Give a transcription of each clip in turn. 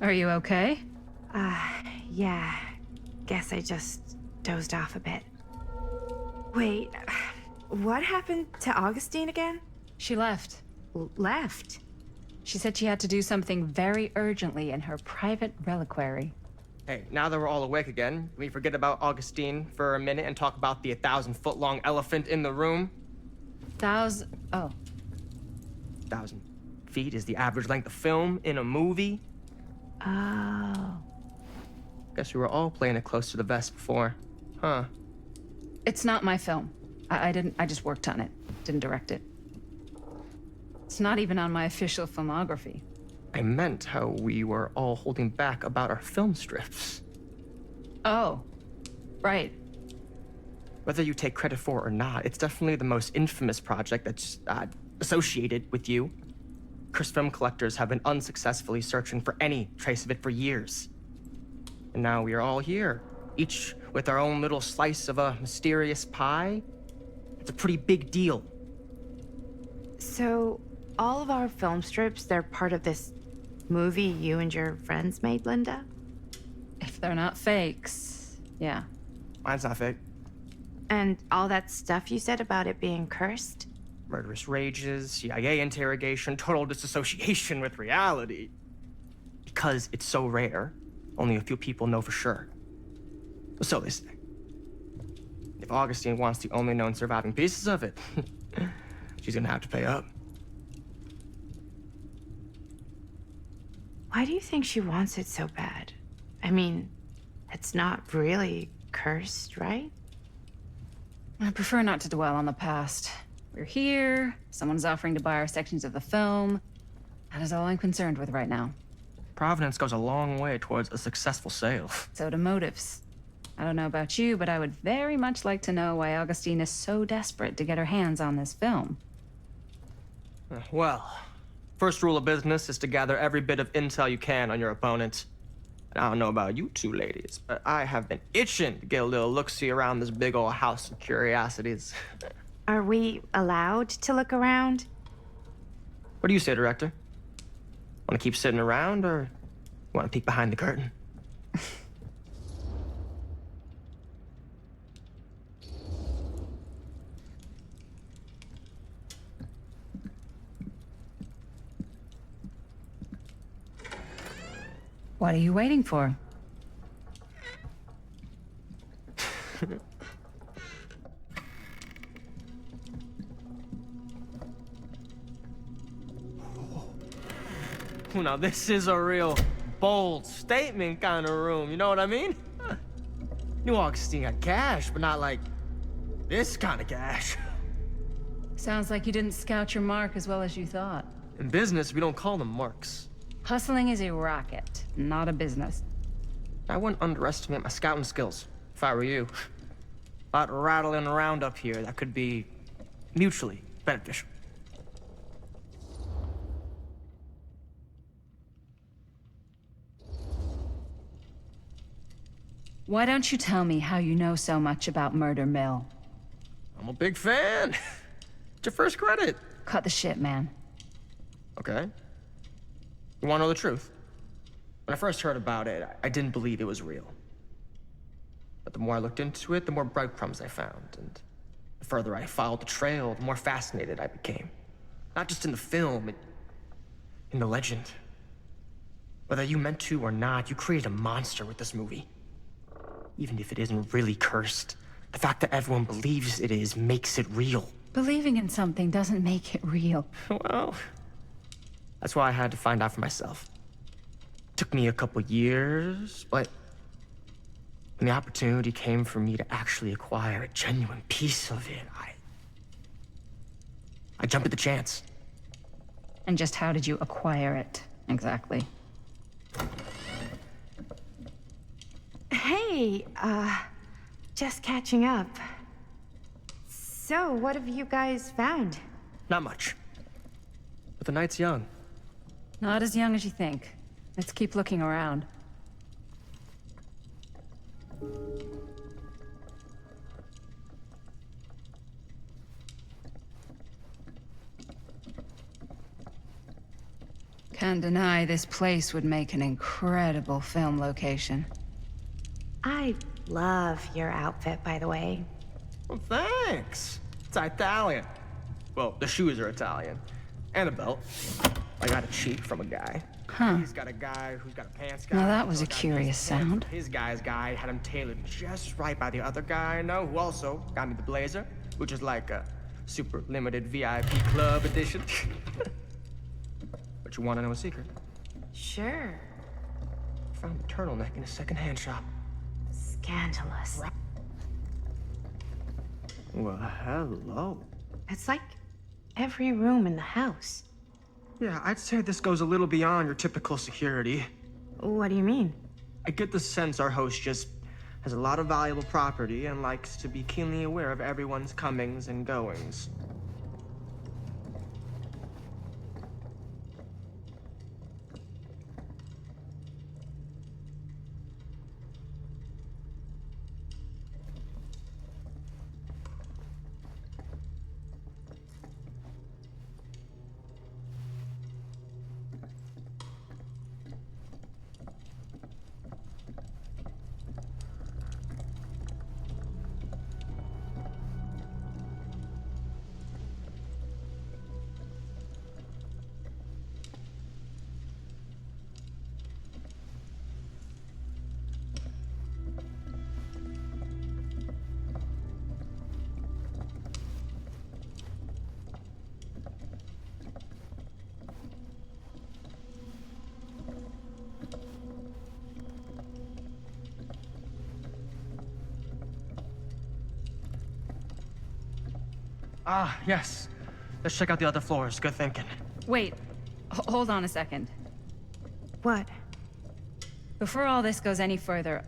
Are you okay? Yeah. Guess I just dozed off a bit. Wait, what happened to Augustine again? She left. Left? She said she had to do something very urgently in her private reliquary. Hey, now that we're all awake again, can we forget about Augustine for a minute and talk about the 1,000-foot-long elephant in the room? Oh. 1,000 feet is the average length of film in a movie. Oh. Guess we were all playing it close to the vest before, huh? It's not my film. I just worked on it. Didn't direct it. It's not even on my official filmography. I meant how we were all holding back about our film strips. Oh. Right. Whether you take credit for it or not, it's definitely the most infamous project that's associated with you. Cursed film collectors have been unsuccessfully searching for any trace of it for years. And now we are all here, each with our own little slice of a mysterious pie. It's a pretty big deal. So, all of our film strips, they're part of this movie you and your friends made, Linda? If they're not fakes, yeah. Mine's not fake. And all that stuff you said about it being cursed? Murderous rages, CIA interrogation, total disassociation with reality. Because it's so rare, only a few people know for sure. So they say. If Augustine wants the only known surviving pieces of it, she's gonna have to pay up. Why do you think she wants it so bad? I mean, it's not really cursed, right? I prefer not to dwell on the past. We're here, someone's offering to buy our sections of the film. That is all I'm concerned with right now. Providence goes a long way towards a successful sale. So do motives. I don't know about you, but I would very much like to know why Augustine is so desperate to get her hands on this film. Well, first rule of business is to gather every bit of intel you can on your opponent. And I don't know about you two ladies, but I have been itching to get a little look-see around this big old house of curiosities. Are we allowed to look around? What do you say, director? Want to keep sitting around, or want to peek behind the curtain? What are you waiting for? Now this is a real bold statement kind of room, you know what I mean? New Augustine got cash, but not like this kind of cash. Sounds like you didn't scout your mark as well as you thought. In business, we don't call them marks. Hustling is a racket, not a business. I wouldn't underestimate my scouting skills, if I were you. A lot rattling around up here that could be mutually beneficial. Why don't you tell me how you know so much about Murder Mill? I'm a big fan. It's your first credit. Cut the shit, man. Okay. You want to know the truth? When I first heard about it, I didn't believe it was real. But the more I looked into it, the more breadcrumbs I found. And the further I followed the trail, the more fascinated I became. Not just in the film, in the legend. Whether you meant to or not, you created a monster with this movie. Even if it isn't really cursed, the fact that everyone believes it is makes it real. Believing in something doesn't make it real. Well, that's why I had to find out for myself. Took me a couple years, but when the opportunity came for me to actually acquire a genuine piece of it, I jumped at the chance. And just how did you acquire it, exactly? Hey, just catching up. So, what have you guys found? Not much. But the night's young. Not as young as you think. Let's keep looking around. Can't deny this place would make an incredible film location. I love your outfit, by the way. Well, thanks. It's Italian. Well, the shoes are Italian. And the belt. I got a cheat from a guy. Huh. He's got a guy who's got a pants guy. Now that was so a I got curious these pants from sound. His guy's guy had him tailored just right by the other guy I know, who also got me the blazer, which is like a super limited VIP club edition. But you want to know a secret? Sure. Found a turtleneck in a secondhand shop. Scandalous. Well, hello. It's like every room in the house. Yeah, I'd say this goes a little beyond your typical security. What do you mean? I get the sense our host just has a lot of valuable property and likes to be keenly aware of everyone's comings and goings. Ah, yes. Let's check out the other floors. Good thinking. Wait, hold on a second. What? Before all this goes any further,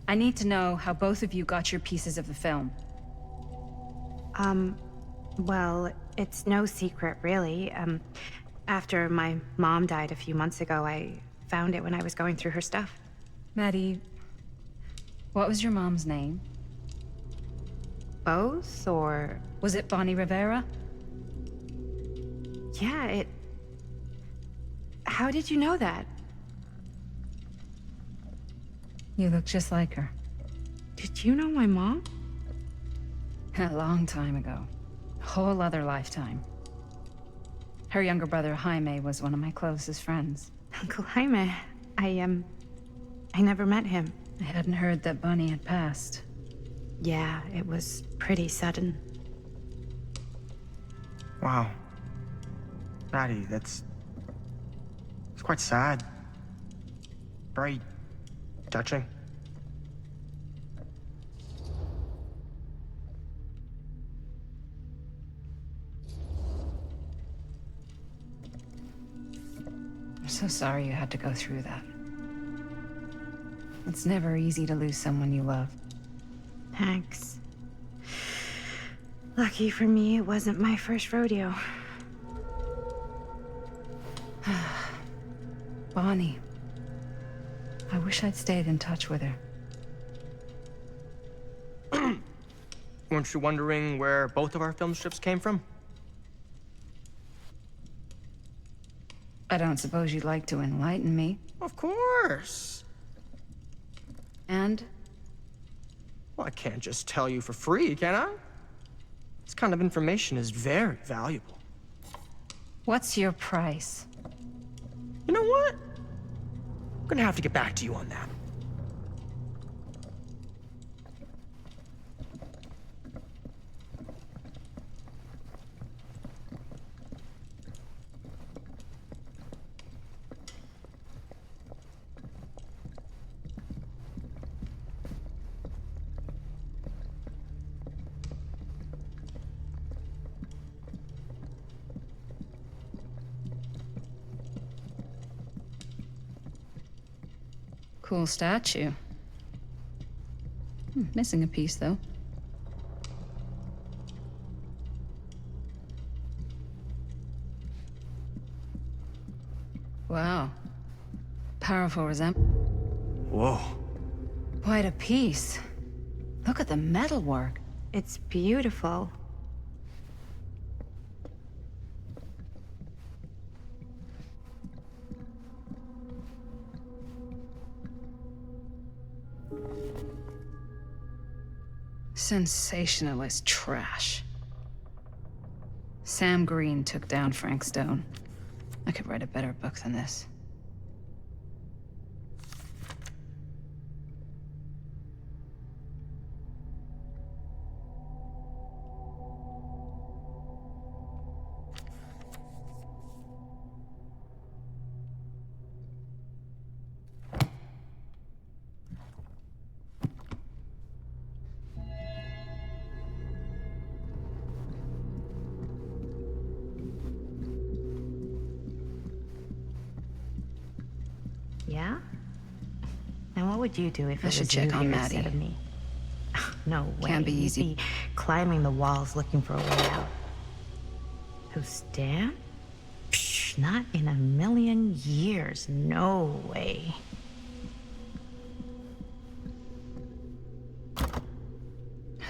I need to know how both of you got your pieces of the film. Well, it's no secret, really. After my mom died a few months ago, I found it when I was going through her stuff. Maddie, what was your mom's name? Both, or... Was it Bonnie Rivera? Yeah, How did you know that? You look just like her. Did you know my mom? A long time ago. A whole other lifetime. Her younger brother, Jaime, was one of my closest friends. Uncle Jaime. I never met him. I hadn't heard that Bonnie had passed. Yeah, it was pretty sudden. Wow. Maddie, it's quite sad. Very touching. I'm so sorry you had to go through that. It's never easy to lose someone you love. Thanks. Lucky for me, it wasn't my first rodeo. Bonnie. I wish I'd stayed in touch with her. Weren't you wondering where both of our film strips came from? I don't suppose you'd like to enlighten me. Of course. And? Well, I can't just tell you for free, can I? This kind of information is very valuable. What's your price? You know what? I'm gonna have to get back to you on that. Cool statue. Missing a piece, though. Wow. Powerful resemblance. Whoa. Quite a piece. Look at the metalwork. It's beautiful. Sensationalist trash. Sam Green took down Frank Stone. I could write a better book than this. Yeah? And what would you do if I it should was check you on here Maddie. instead of me? No way. Can't be easy. You'd be climbing the walls looking for a way out. Who, Stan? Psh, not in a million years. No way.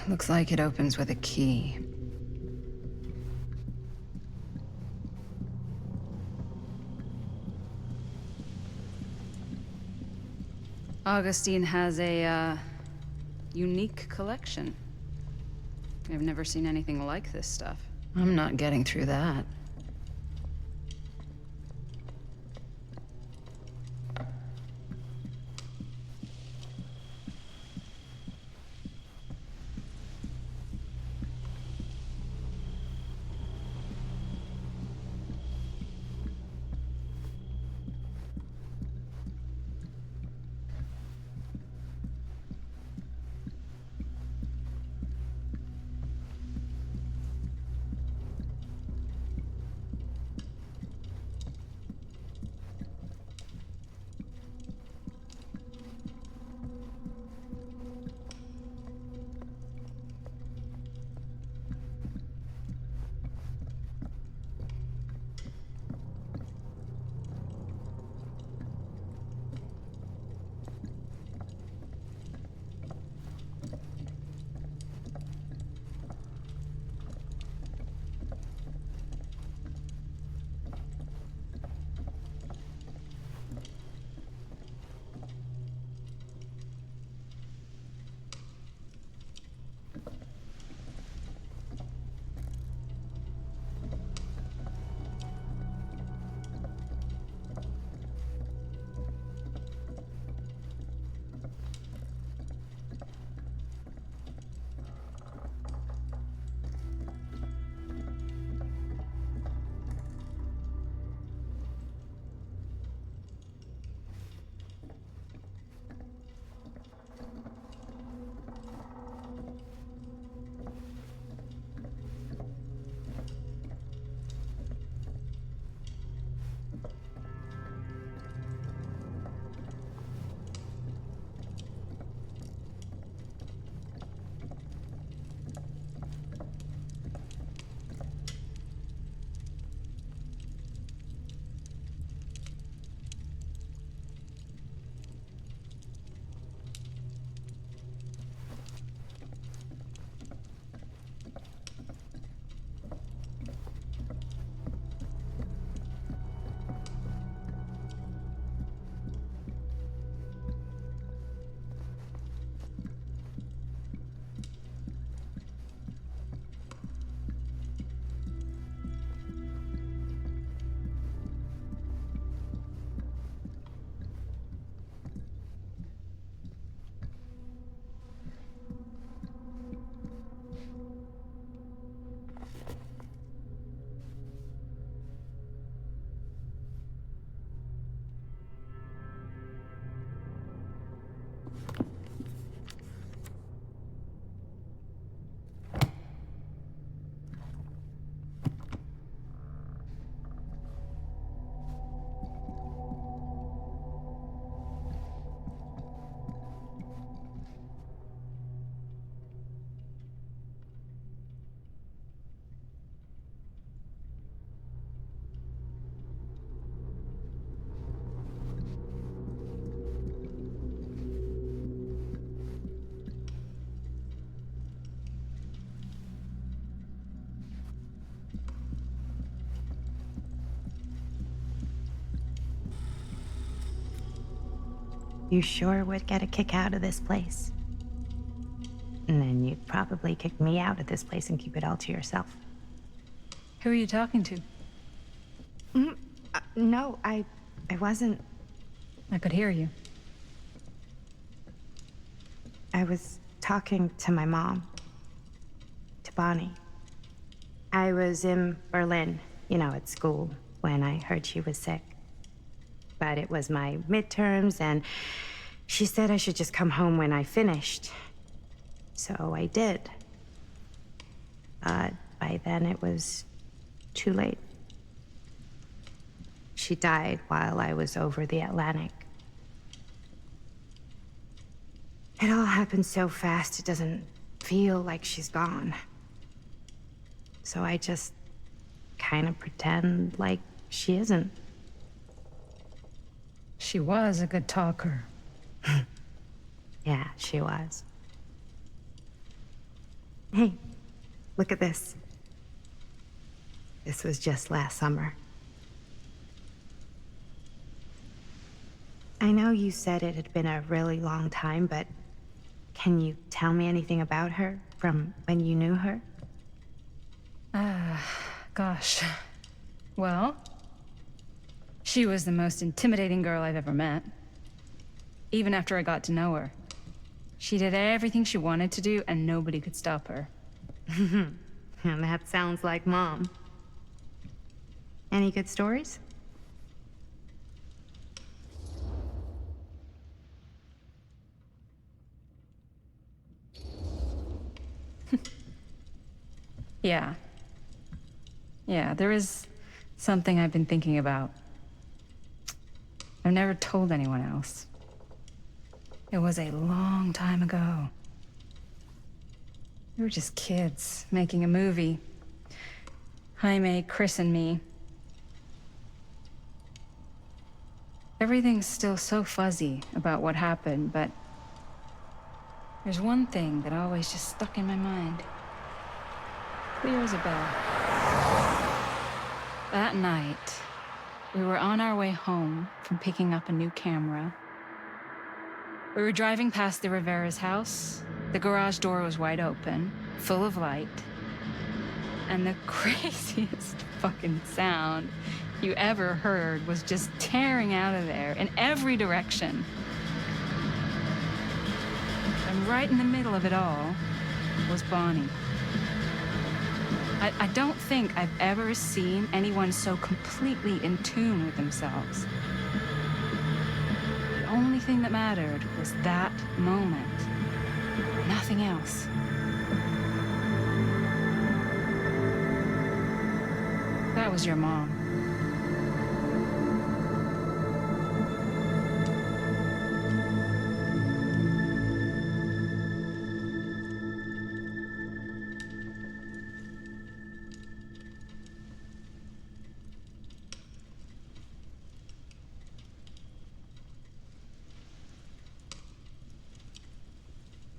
Looks like it opens with a key. Augustine has a, unique collection. I've never seen anything like this stuff. I'm not getting through that. You sure would get a kick out of this place. and then you'd probably kick me out of this place and keep it all to yourself. Who are you talking to? No, I wasn't. I could hear you. I was talking to my mom. To Bonnie. I was in Berlin, at school, when I heard she was sick. But it was my midterms, and she said I should just come home when I finished. So I did. But by then it was too late. She died while I was over the Atlantic. It all happened so fast, it doesn't feel like she's gone. So I just kind of pretend like she isn't. She was a good talker. Yeah, she was. Hey, look at this. This was just last summer. I know you said it had been a really long time, but can you tell me anything about her from when you knew her? Gosh. Well, she was the most intimidating girl I've ever met. Even after I got to know her. She did everything she wanted to do, and nobody could stop her. And that sounds like Mom. Any good stories? Yeah. Yeah, there is something I've been thinking about. I've never told anyone else. It was a long time ago. We were just kids, making a movie. Jaime, Chris, and me. Everything's still so fuzzy about what happened, but there's one thing that always just stuck in my mind. Clear as a bell. That night, we were on our way home from picking up a new camera. We were driving past the Rivera's house. The garage door was wide open, full of light. And the craziest fucking sound you ever heard was just tearing out of there in every direction. And right in the middle of it all was Bonnie. I don't think I've ever seen anyone so completely in tune with themselves. The only thing that mattered was that moment. Nothing else. That was your mom.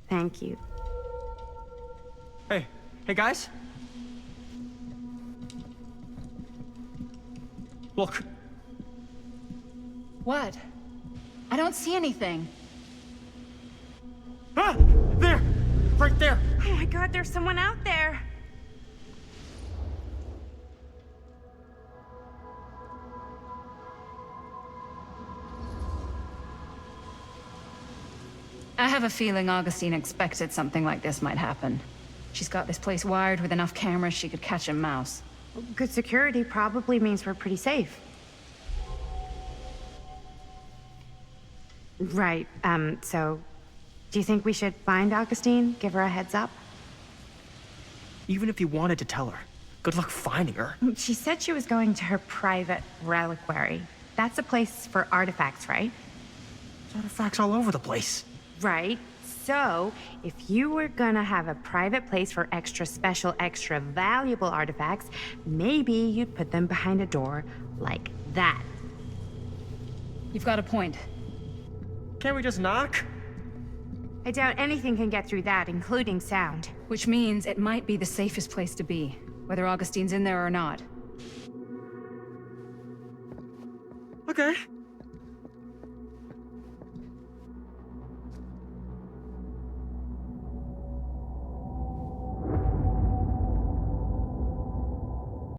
Thank you. Hey guys. Look. What? I don't see anything. Ah! There! Right there! Oh my God, there's someone out there. I have a feeling Augustine expected something like this might happen. She's got this place wired with enough cameras she could catch a mouse. Good security probably means we're pretty safe. Right, so do you think we should find Augustine? Give her a heads up? Even if you wanted to tell her, good luck finding her. She said she was going to her private reliquary. That's a place for artifacts, right? There's artifacts all over the place. Right. So, if you were gonna have a private place for extra special, extra valuable artifacts, maybe you'd put them behind a door like that. You've got a point. Can't we just knock? I doubt anything can get through that, including sound. Which means it might be the safest place to be, whether Augustine's in there or not. Okay.